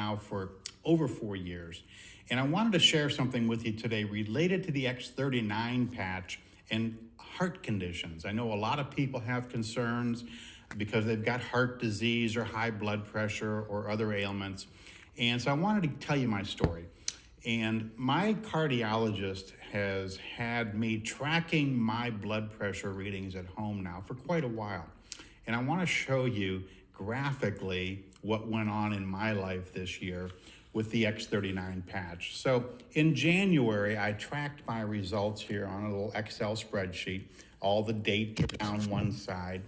now for over 4 years. And I wanted to share something with you today related to the X39 patch and heart conditions. I know a lot of people have concerns because they've got heart disease or high blood pressure or other ailments. And so I wanted to tell you my story. And my cardiologist has had me tracking my blood pressure readings at home now for quite a while. And I want to show you graphically what went on in my life this year with the X39 patch. So in January, I tracked my results here on a little Excel spreadsheet, all the dates down one side.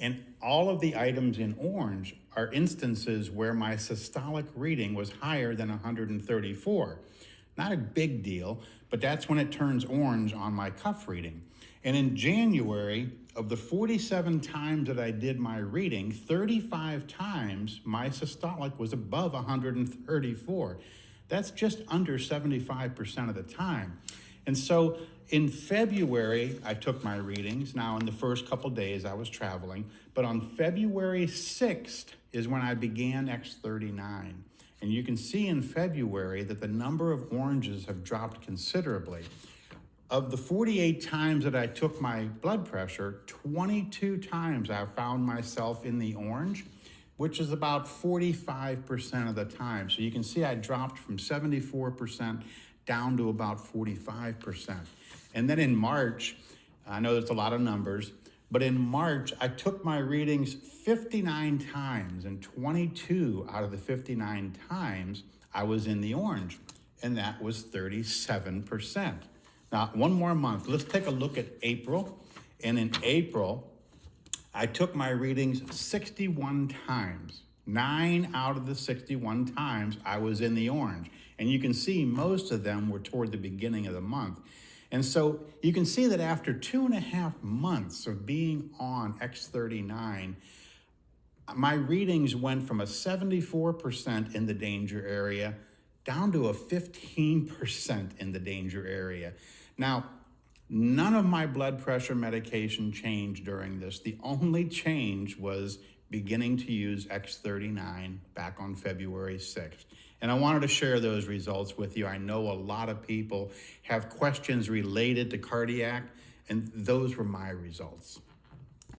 And all of the items in orange are instances where my systolic reading was higher than 134. Not a big deal, but that's when it turns orange on my cuff reading. And in January, of the 47 times that I did my reading, 35 times my systolic was above 134. That's just under 75% of the time. And so in February, I took my readings. Now, in the first couple days, I was traveling. But on February 6th is when I began X39. And you can see in February that the number of oranges have dropped considerably. Of the 48 times that I took my blood pressure, 22 times I found myself in the orange, which is about 45% of the time. So you can see I dropped from 74% down to about 45%. And then in March, I know there's a lot of numbers, but in March, I took my readings 59 times, and 22 out of the 59 times, I was in the orange, and that was 37%. Now, one more month. Let's take a look at April. And in April, I took my readings 61 times. 9 out of the 61 times, I was in the orange. And you can see most of them were toward the beginning of the month. And so you can see that after 2.5 months of being on X39, my readings went from a 74% in the danger area down to a 15% in the danger area. Now, none of my blood pressure medication changed during this. The only change was beginning to use X39 back on February 6th. And I wanted to share those results with you. I know a lot of people have questions related to cardiac, and those were my results.